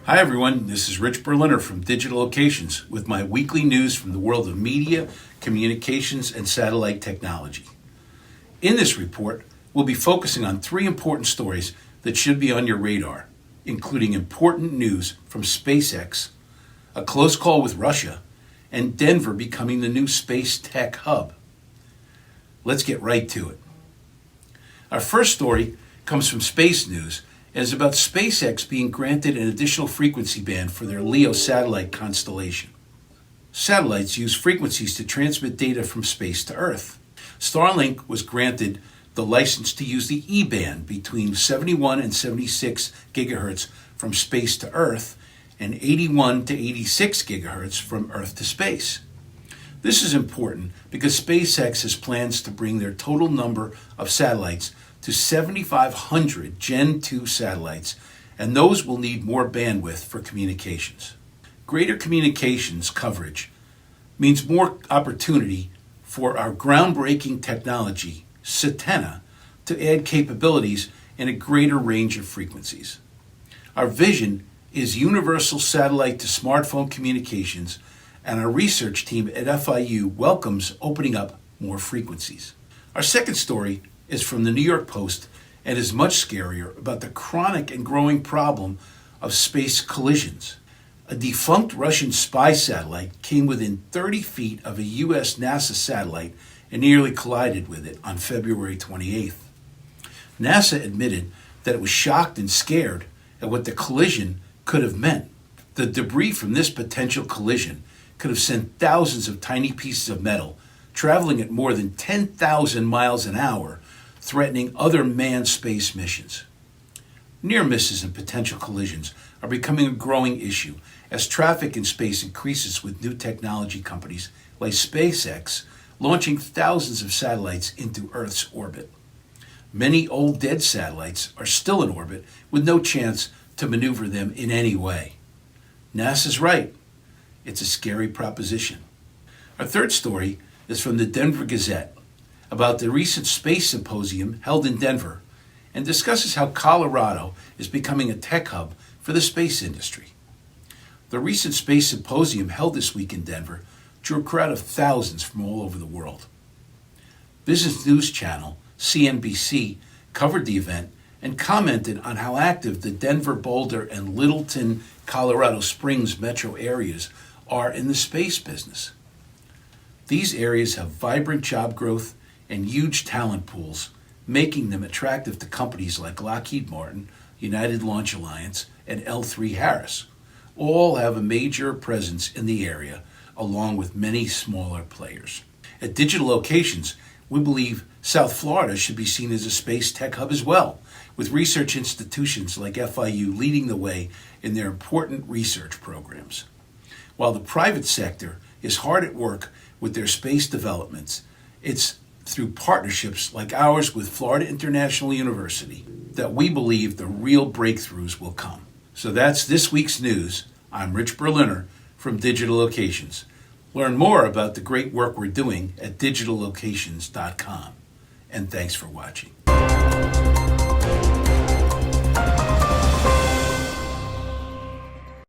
Hi everyone, this is Rich Berliner from Digital Locations with my weekly news from the world of media, communications, and satellite technology. In this report, we'll be focusing on three important stories that should be on your radar, including important news from SpaceX, a close call with Russia, and Denver becoming the new space tech hub. Let's get right to it. Our first story comes from Space News and is about SpaceX being granted an additional frequency band for their LEO satellite constellation. Satellites use frequencies to transmit data from space to Earth. Starlink was granted the license to use the E-band between 71 and 76 gigahertz from space to Earth and 81 to 86 gigahertz from Earth to space. This is important because SpaceX has plans to bring their total number of satellites to 7,500 Gen 2 satellites, and those will need more bandwidth for communications. Greater communications coverage means more opportunity for our groundbreaking technology, Satena, to add capabilities in a greater range of frequencies. Our vision is universal satellite to smartphone communications, and our research team at FIU welcomes opening up more frequencies. Our second story is from the New York Post and is much scarier about the chronic and growing problem of space collisions. A defunct Russian spy satellite came within 30 feet of a U.S. NASA satellite and nearly collided with it on February 28th. NASA admitted that it was shocked and scared at what the collision could have meant. The debris from this potential collision could have sent thousands of tiny pieces of metal traveling at more than 10,000 miles an hour, threatening other manned space missions. Near misses and potential collisions are becoming a growing issue as traffic in space increases with new technology companies like SpaceX launching thousands of satellites into Earth's orbit. Many old dead satellites are still in orbit with no chance to maneuver them in any way. NASA's right. It's a scary proposition. Our third story is from the Denver Gazette about the recent space symposium held in Denver and discusses how Colorado is becoming a tech hub for the space industry. The recent space symposium held this week in Denver drew a crowd of thousands from all over the world. Business News Channel, CNBC, covered the event and commented on how active the Denver, Boulder, and Littleton, Colorado Springs metro areas are in the space business. These areas have vibrant job growth and huge talent pools, making them attractive to companies like Lockheed Martin, United Launch Alliance, and L3Harris. All have a major presence in the area, along with many smaller players. At Digital Locations, we believe South Florida should be seen as a space tech hub as well, with research institutions like FIU leading the way in their important research programs. While the private sector is hard at work with their space developments, it's through partnerships like ours with Florida International University that we believe the real breakthroughs will come. So that's this week's news. I'm Rich Berliner from Digital Locations. Learn more about the great work we're doing at digitallocations.com. And thanks for watching.